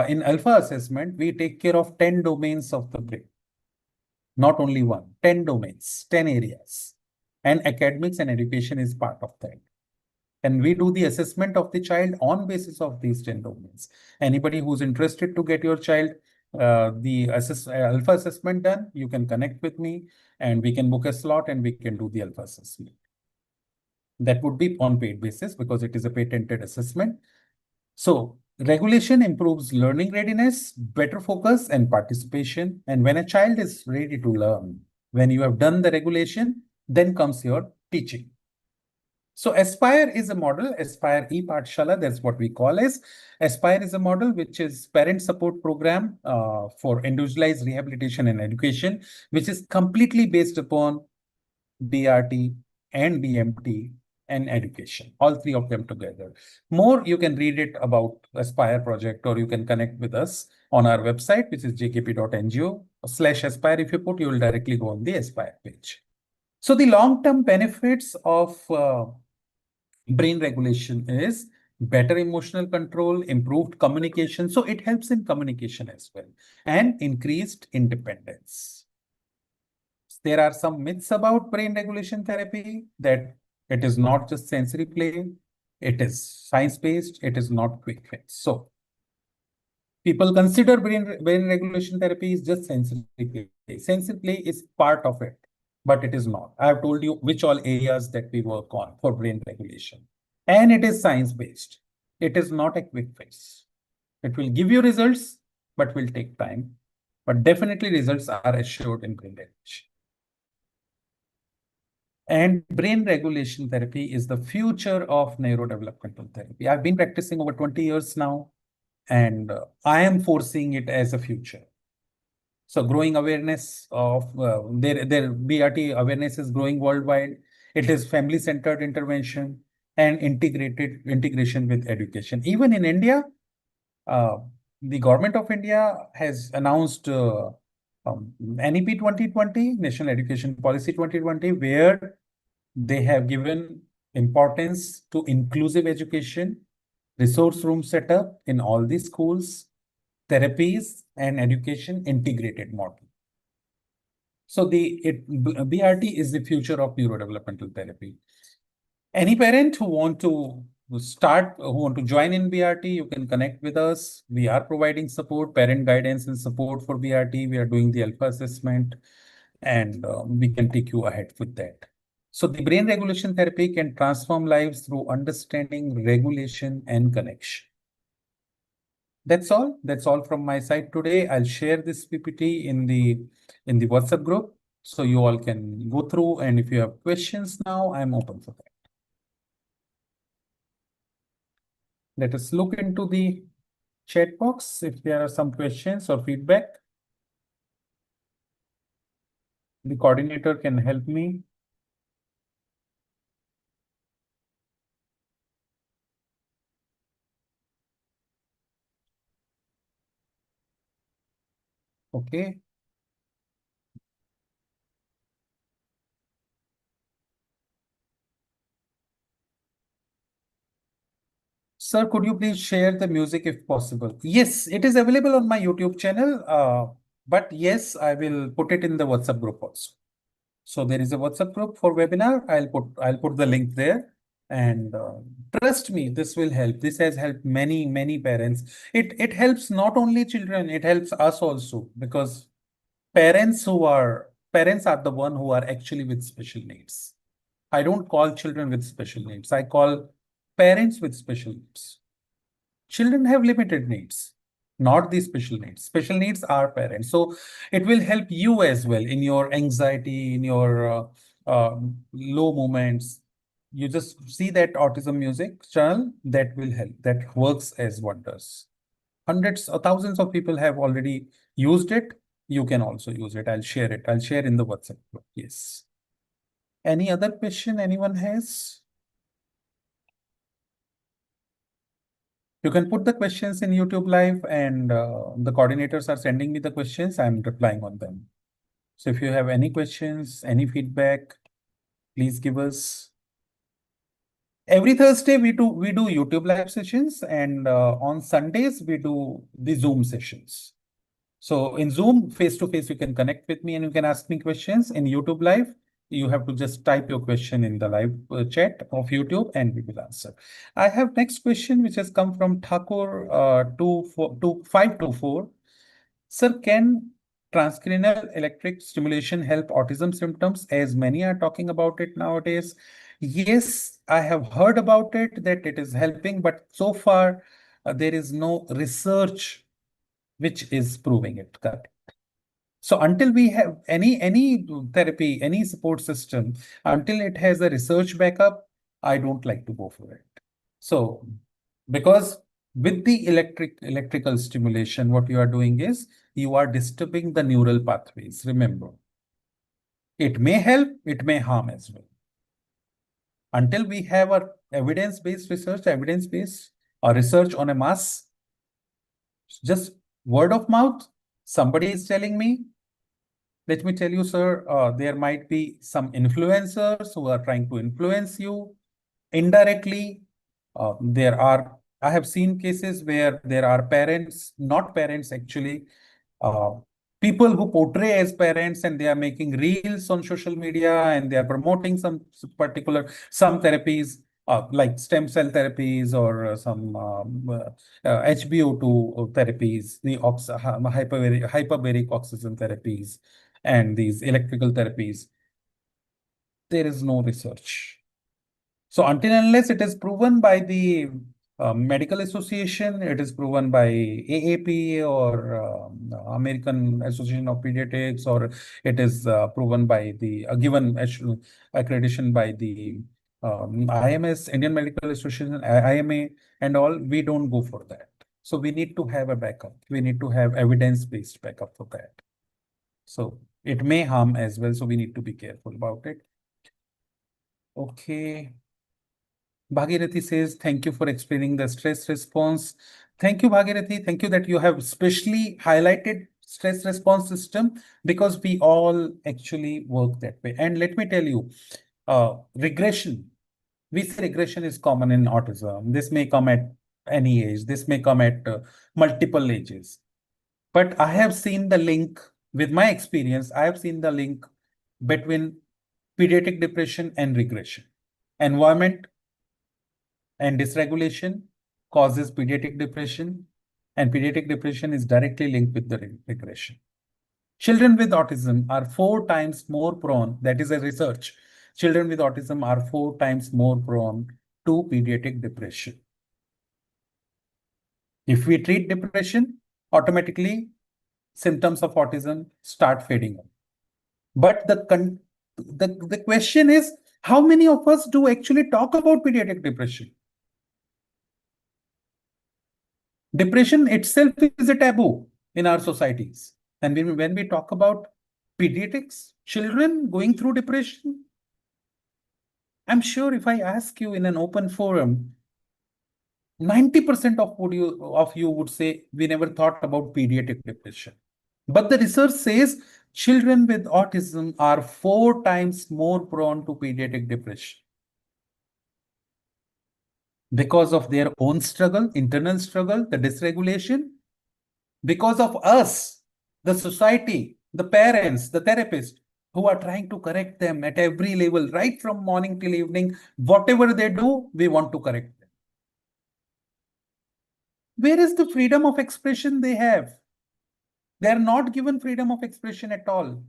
In alpha assessment, we take care of 10 domains of the brain. Not only one, 10 domains, 10 areas. And academics and education is part of that. And we do the assessment of the child on basis of these 10 domains. Anybody who's interested to get your child the alpha assessment done, you can connect with me and we can book a slot and we can do the alpha assessment. That would be on paid basis because it is a patented assessment. So regulation improves learning readiness, better focus and participation. And when a child is ready to learn, when you have done the regulation, then comes your teaching. So Aspire is a model, Aspire e-Pathshala, that's what we call as. Aspire is a model which is parent support program for individualized rehabilitation and education, which is completely based upon BRT and BMT and education, all three of them together. More, you can read it about Aspire project, or you can connect with us on our website, which is jkp.ngo/Aspire. If you put, you will directly go on the Aspire page. So the long-term benefits of brain regulation is better emotional control, improved communication. So it helps in communication as well, and increased independence. There are some myths about brain regulation therapy, that it is not just sensory play, it is science-based, it is not quick fix. So people consider brain regulation therapy is just sensory play. Sensory play is part of it. but it is not. I have told you which all areas that we work on for brain regulation. And it is science-based. It is not a quick fix. It will give you results, but will take time. But definitely results are assured in brain regulation. And brain regulation therapy is the future of neurodevelopmental therapy. I've been practicing over 20 years now, and I am foreseeing it as a future. So growing awareness of their BRT awareness is growing worldwide. It is family-centered intervention and integration with education. Even in India, uh, the government of India has announced NEP 2020, National Education Policy 2020, where they have given importance to inclusive education, resource room setup in all the schools, therapies, and education integrated model. So BRT is the future of neurodevelopmental therapy. Any parent who want to join in BRT, you can connect with us. We are providing support, parent guidance and support for BRT. We are doing the alpha assessment, and we can take you ahead with that. So the brain regulation therapy can transform lives through understanding, regulation, and connection. That's all. That's all from my side today. I'll share this PPT in the WhatsApp group, so you all can go through. And if you have questions now, I'm open for that. Let us look into the chat box if there are some questions or feedback. The coordinator can help me. Okay. Sir, could you please share the music if possible? Yes, it is available on my YouTube channel. But yes, I will put it in the WhatsApp group also. So there is a WhatsApp group for webinar. I'll put the link there. And trust me, this will help. This has helped many parents. It helps not only children, it helps us also, because parents are the one who are actually with special needs. I don't call children with special needs. I call parents with special needs. Children have limited needs, not the special needs. Special needs are parents. So it will help you as well in your anxiety, in your low moments. You just see that autism music channel that will help, that works as wonders. Hundreds or thousands of people have already used it. You can also use it. I'll share it. I'll share in the WhatsApp group. Yes. Any other question anyone has? You can put the questions in YouTube Live, and the coordinators are sending me the questions. I'm replying on them. So if you have any questions, any feedback, please give us. Every Thursday we do YouTube Live sessions, and on Sundays we do the Zoom sessions. So in Zoom, face to face, you can connect with me and you can ask me questions. In YouTube Live, you have to just type your question in the live chat of YouTube and we will answer. I have next question which has come from Thakur 524. Sir, can transcranial electric stimulation help autism symptoms, as many are talking about it nowadays? Yes, I have heard about it, that it is helping, but so far there is no research which is proving it correct. So until we have any therapy, any support system, until it has a research backup, I don't like to go for it. So because with the electrical stimulation, what you are doing is you are disturbing the neural pathways. Remember, it may help, it may harm as well. Until we have a evidence-based research, evidence-based or research on a mass, just word of mouth, somebody is telling me. Let me tell you, sir, there might be some influencers who are trying to influence you indirectly. I have seen cases where there are parents, not parents actually, uh, people who portray as parents, and they are making reels on social media and they are promoting some therapies, like stem cell therapies or some HBO2 therapies, the hyperbaric oxygen therapies, and these electrical therapies. there is no research. So until and unless it is proven by the medical association, it is proven by AAP or American Association of Pediatrics, or it is proven by the given accreditation by the IMS, Indian Medical Association, IMA, and all. We don't go for that. So we need to have a backup. We need to have evidence-based backup for that. So it may harm as well. So we need to be careful about it. Okay. Bhagirathi says, thank you for explaining the stress response. Thank you, Bhagirathi. Thank you that you have specially highlighted stress response system, because we all actually work that way. And let me tell you, regression, we say regression is common in autism. This may come at any age. This may come at multiple ages. But I have seen the link with my experience. I have seen the link between pediatric depression and regression. Environment and dysregulation causes pediatric depression, and pediatric depression is directly linked with the regression. Children with autism are 4 times more prone, that is a research. Children with autism are 4 times more prone to pediatric depression. If we treat depression, automatically symptoms of autism start fading out. But the question is, how many of us do actually talk about pediatric depression? Depression itself is a taboo in our societies. And when we talk about pediatrics, children going through depression, I'm sure if I ask you in an open forum, 90% of you would say, we never thought about pediatric depression. But the research says children with autism are 4 times more prone to pediatric depression, because of their own struggle, internal struggle, the dysregulation, because of us, the society, the parents, the therapist, who are trying to correct them at every level, right from morning till evening. Whatever they do, we want to correct them. Where is the freedom of expression they have? They are not given freedom of expression at all.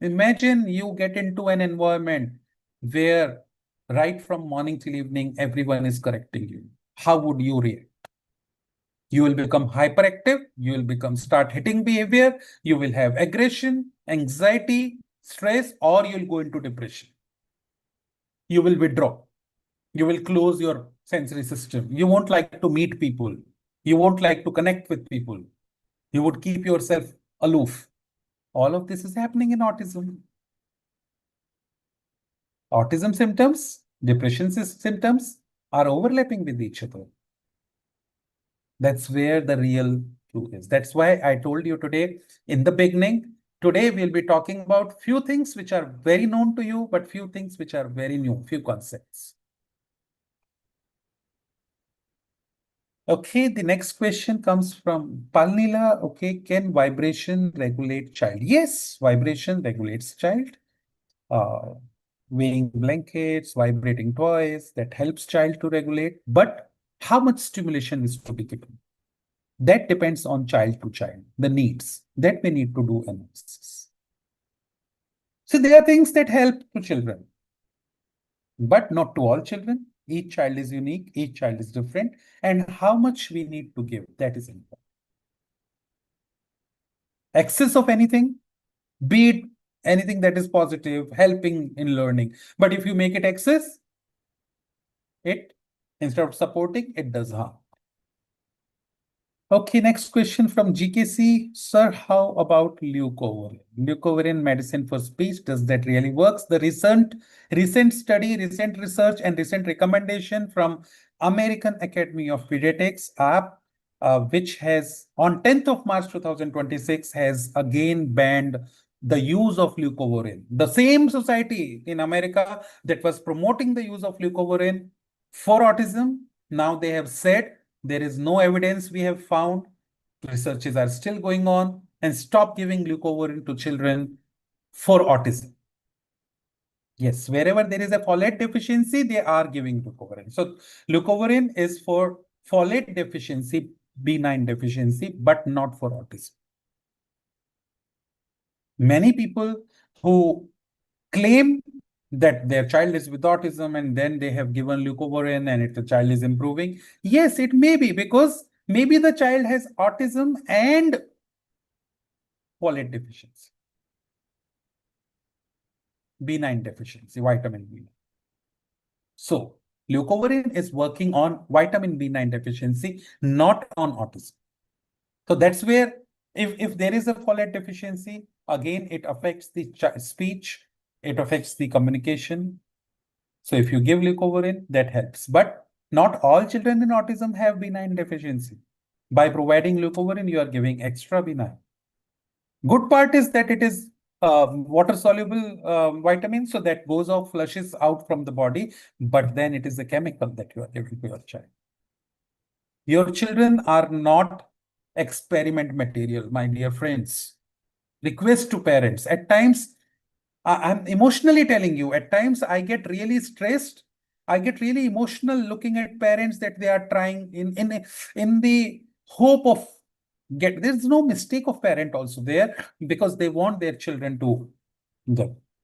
Imagine you get into an environment where right from morning till evening, everyone is correcting you. How would you react? You will become hyperactive. You will start hitting behavior. You will have aggression, anxiety, stress, or you'll go into depression. You will withdraw. You will close your sensory system. You won't like to meet people. You won't like to connect with people. You would keep yourself aloof. All of this is happening in autism. Autism symptoms, depression symptoms are overlapping with each other. That's where the real truth is. That's why I told you today in the beginning, today we'll be talking about few things which are very known to you, but few things which are very new, few concepts. Okay, the next question comes from Palnila. Okay, can vibration regulate child? Yes, vibration regulates child. Weighing blankets, vibrating toys, that helps child to regulate. But how much stimulation is to be given? That depends on child to child, the needs that we need to do analysis. So there are things that help to children, but not to all children. Each child is unique, each child is different, and how much we need to give, that is important. Excess of anything, be it anything that is positive, helping in learning. But if you make it excess, it, instead of supporting, it does harm. Okay, next question from GKC. Sir, how about leucovorin? Leucovorin medicine for speech, does that really works? The recent study, recent research, and recent recommendation from American Academy of Pediatrics, app, which has on 10th of March 2026 has again banned the use of leucovorin. The same society in America that was promoting the use of leucovorin for autism, now they have said there is no evidence we have found. Researches are still going on, and stop giving leucovorin to children for autism. Yes, wherever there is a folate deficiency, they are giving leucovorin. So leucovorin is for folate deficiency, B9 deficiency, but not for autism. Many people who claim that their child is with autism and then they have given leucovorin and if the child is improving. Yes, it may be because maybe the child has autism and folate deficiency, B9 deficiency, vitamin B9. So leucovorin is working on vitamin B9 deficiency, not on autism. So that's where if there is a folate deficiency, again, it affects the speech, it affects the communication. So if you give leucovorin, that helps. But not all children in autism have B9 deficiency. By providing leucovorin, you are giving extra B9. Good part is that it is water soluble vitamin, so that goes off, flushes out from the body, but then it is a chemical that you are giving to your child. Your children are not experiment material, my dear friends. Request to parents. At times, I'm emotionally telling you, at times I get really stressed. I get really emotional looking at parents that they are trying in the hope of there's no mistake of parent also there because they want their children to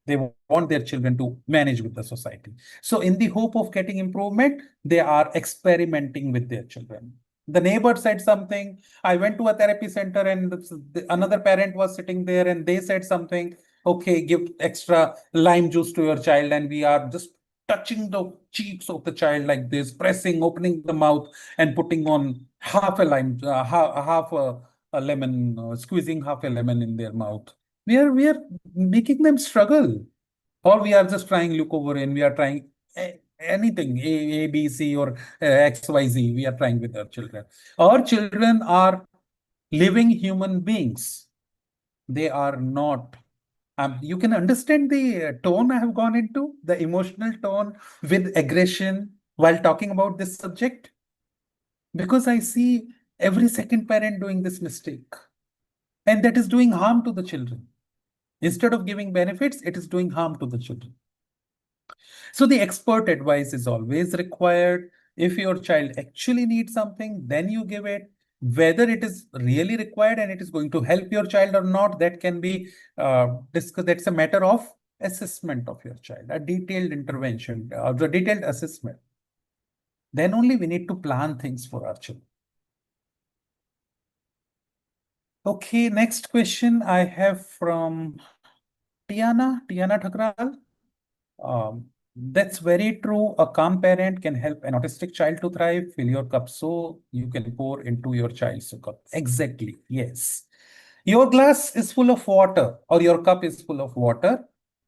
they want their children to manage with the society. So in the hope of getting improvement, they are experimenting with their children. The neighbor said something. I went to a therapy center and another parent was sitting there and they said something. Okay, give extra lime juice to your child, and we are just touching the cheeks of the child like this, pressing, opening the mouth and putting on half a lime, half a lemon, squeezing half a lemon in their mouth. We are making them struggle, or we are just trying leucovorin. We are trying anything, A, B, C, or X, Y, Z. We are trying with our children. Our children are living human beings. They are not. You can understand the tone I have gone into, the emotional tone with aggression while talking about this subject, because I see every second parent doing this mistake, and that is doing harm to the children. Instead of giving benefits, it is doing harm to the children. So the expert advice is always required. If your child actually needs something, then you give it. Whether it is really required and it is going to help your child or not, that can be discussed. That's a matter of assessment of your child, a detailed intervention, the detailed assessment. Then only we need to plan things for our children. Okay, next question I have from Tiana Thakral. That's very true. A calm parent can help an autistic child to thrive. Fill your cup so you can pour into your child's cup. Exactly. Yes. Your glass is full of water, or your cup is full of water,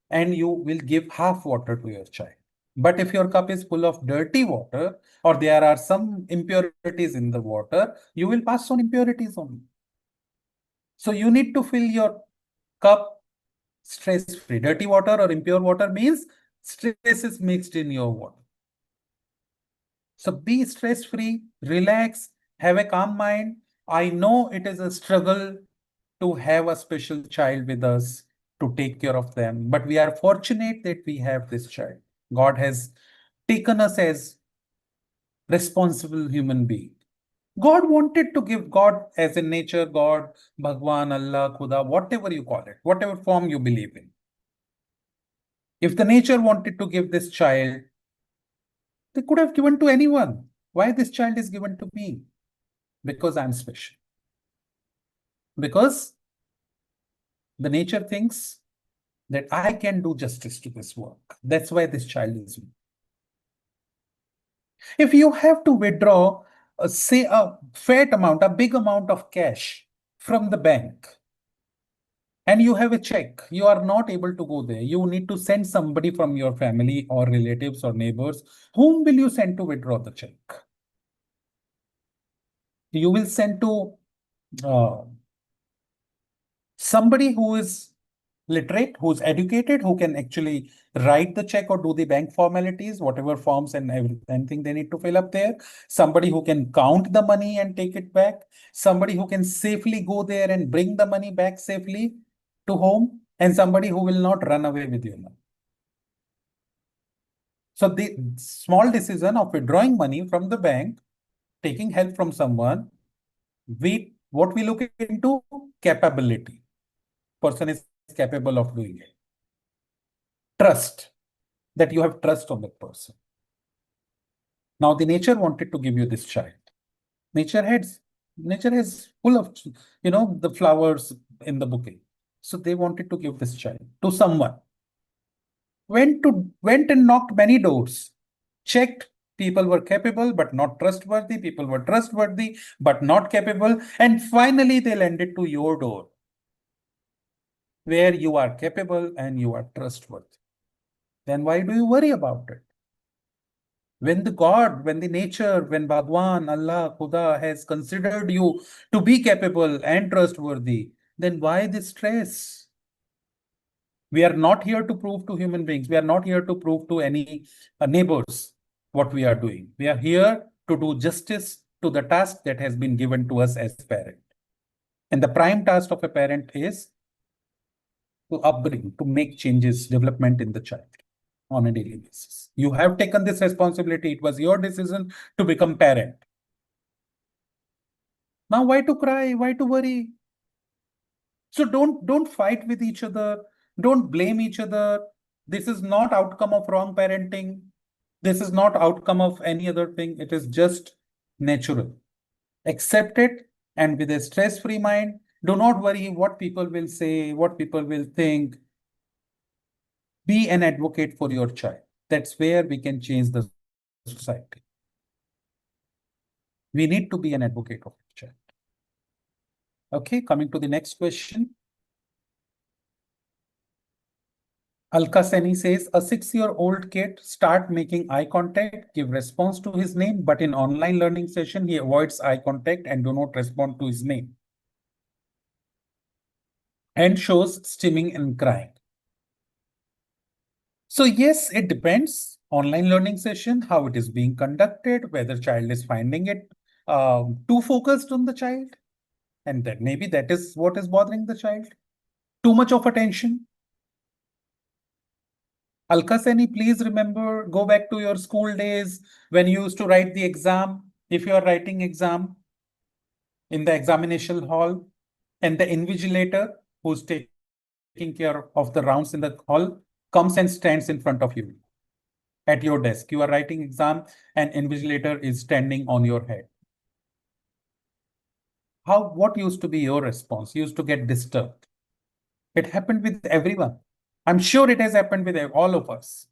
and you will give half water to your child. But if your cup is full of dirty water, or there are some impurities in the water, you will pass on impurities only. So you need to fill your cup stress-free. Dirty water or impure water means stress is mixed in your water. So be stress-free, relax, have a calm mind. I know it is a struggle to have a special child with us to take care of them, but we are fortunate that we have this child. God has taken us as responsible human being. God wanted to give, God as in nature, God, Bhagwan, Allah, Khuda, whatever you call it, whatever form you believe in. If the nature wanted to give this child, they could have given to anyone. Why this child is given to me? Because I'm special. Because the nature thinks that I can do justice to this work. That's why this child is me. If you have to withdraw, say a fat amount, a big amount of cash from the bank, and you have a check, you are not able to go there. You need to send somebody from your family or relatives or neighbors. Whom will you send to withdraw the check? You will send to uh, somebody who is literate, who's educated, who can actually write the check or do the bank formalities, whatever forms and anything they need to fill up there. Somebody who can count the money and take it back. Somebody who can safely go there and bring the money back safely to home. And somebody who will not run away with your money. So the small decision of withdrawing money from the bank, taking help from someone, what we look into capability. Person is capable of doing it. Trust. that you have trust on that person. Now the nature wanted to give you this child. Nature is full of, the flowers in the bouquet. So they wanted to give this child to someone. Went and knocked many doors, checked. People were capable but not trustworthy. People were trustworthy but not capable. And finally, they landed to your door, where you are capable and you are trustworthy. Then why do you worry about it? When the God, when the nature, when Bhagwan, Allah, Khuda has considered you to be capable and trustworthy, then why this stress? We are not here to prove to human beings. We are not here to prove to any neighbors what we are doing. We are here to do justice to the task that has been given to us as parent. And the prime task of a parent is to upbring, to make changes, development in the child on a daily basis. You have taken this responsibility. It was your decision to become parent. Now, why to cry? Why to worry? So don't fight with each other. Don't blame each other. This is not outcome of wrong parenting. This is not outcome of any other thing. It is just natural. Accept it, and with a stress-free mind, do not worry what people will say, what people will think. Be an advocate for your child. That's where we can change the society. We need to be an advocate of the child. Okay, coming to the next question. Alka Seni says, a 6-year-old kid start making eye contact, give response to his name, but in online learning session, he avoids eye contact and do not respond to his name, and shows stimming and crying. So yes, it depends. Online learning session, how it is being conducted, whether child is finding it too focused on the child, and that maybe that is what is bothering the child. Too much of attention. Alka Seni, please remember, go back to your school days when you used to write the exam. If you are writing exam in the examination hall, and the invigilator who's taking care of the rounds in the hall comes and stands in front of you at your desk. You are writing exam and invigilator is standing on your head. What used to be your response? You used to get disturbed. It happened with everyone. I'm sure it has happened with all of us.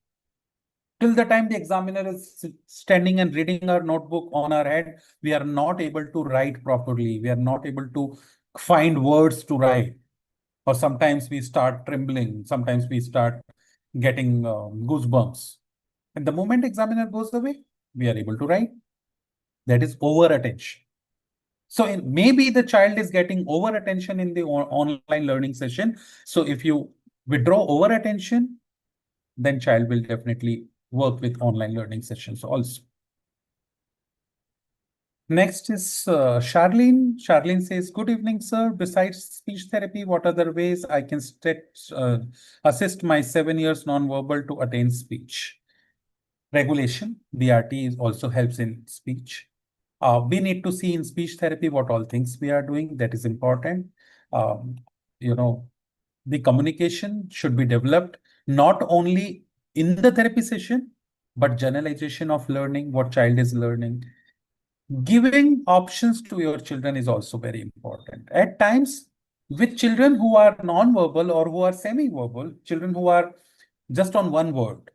Till the time the examiner is standing and reading our notebook on our head, we are not able to write properly. We are not able to find words to write. Or sometimes we start trembling. Sometimes we start getting goosebumps. And the moment examiner goes away, we are able to write. That is over attention. So maybe the child is getting over attention in the online learning session. So if you withdraw over attention, then child will definitely work with online learning sessions also. Next is Charlene. Charlene says, good evening, sir. Besides speech therapy, what other ways I can assist my 7 years nonverbal to attain speech? Regulation, BRT also helps in speech. We need to see in speech therapy what all things we are doing. That is important. The communication should be developed not only in the therapy session, but generalization of learning, what child is learning. Giving options to your children is also very important. At times, with children who are non-verbal or who are semi-verbal, children who are just on one word,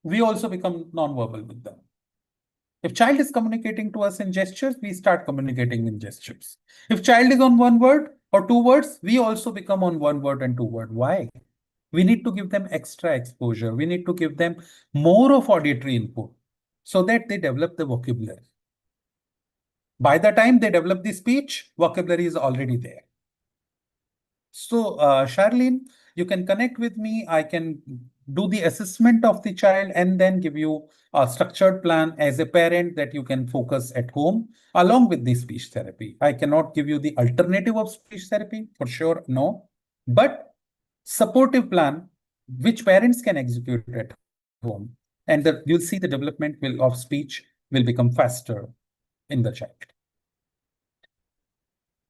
we also become non-verbal with them. If child is communicating to us in gestures, we start communicating in gestures. If child is on one word or two words, we also become on one word and two word. Why? We need to give them extra exposure. We need to give them more of auditory input so that they develop the vocabulary. By the time they develop the speech, vocabulary is already there. So, Charlene, you can connect with me. I can do the assessment of the child and then give you a structured plan as a parent that you can focus at home along with the speech therapy. I cannot give you the alternative of speech therapy for sure, no, but supportive plan which parents can execute at home, and you'll see the development of speech will become faster in the child.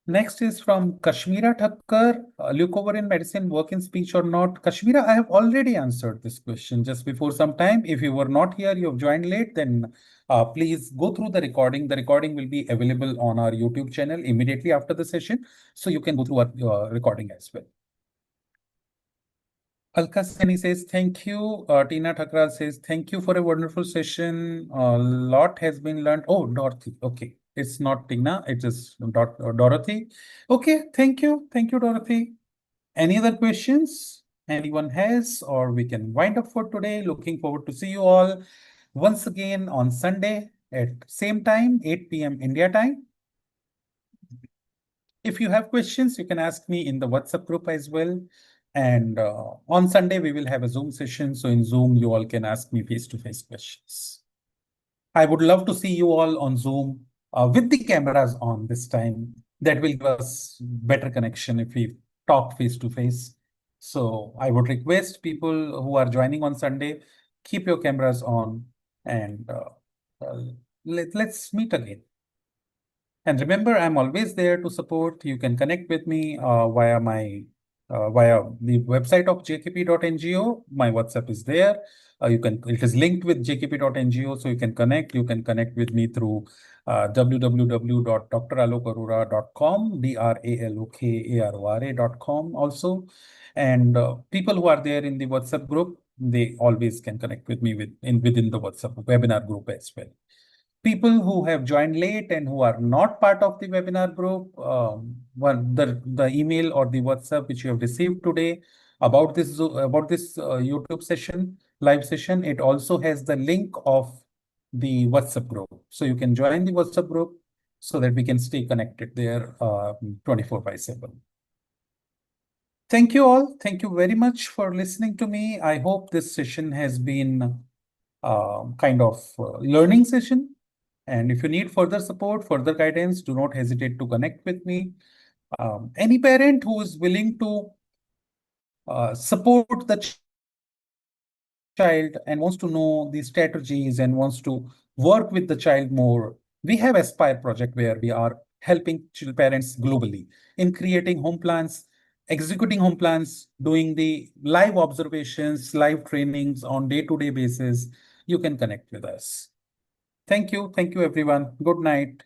Next is from Kashmira Thakkar. Look over in medicine, work in speech or not? Kashmira, I have already answered this question just before some time. If you were not here, you have joined late, then please go through the recording. The recording will be available on our YouTube channel immediately after the session. So you can go through our recording as well. Alka Seni says, thank you. Tina Thakral says, thank you for a wonderful session. A lot has been learned. Oh, Dorothy. Okay. It's not Tina, it is Dorothy. Okay, thank you. Thank you, Dorothy. Any other questions anyone has, or we can wind up for today. Looking forward to see you all once again on Sunday at same time, 8 p.m. India time. If you have questions, you can ask me in the WhatsApp group as well. And on Sunday, we will have a Zoom session. So in Zoom, you all can ask me face-to-face questions. I would love to see you all on Zoom with the cameras on this time. That will give us better connection if we talk face-to-face. So I would request people who are joining on Sunday, keep your cameras on and let's meet again. And remember, I'm always there to support. You can connect with me via the website of jkp.ngo. My WhatsApp is there. It is linked with jkp.ngo, so you can connect. You can connect with me through www.dralokarora.com, dralokarora.com also. And people who are there in the WhatsApp group, they always can connect with me within the WhatsApp webinar group as well. People who have joined late and who are not part of the webinar group, the email or the WhatsApp which you have received today about this YouTube session, live session, it also has the link of the WhatsApp group. So you can join the WhatsApp group so that we can stay connected there 24/7. Thank you all. Thank you very much for listening to me. I hope this session has been kind of learning session. And if you need further support, further guidance, do not hesitate to connect with me. Any parent who is willing to support the child and wants to know the strategies and wants to work with the child more, we have Aspire project where we are helping parents globally in creating home plans, executing home plans, doing the live observations, live trainings on day-to-day basis. You can connect with us. Thank you. Thank you, everyone. Good night.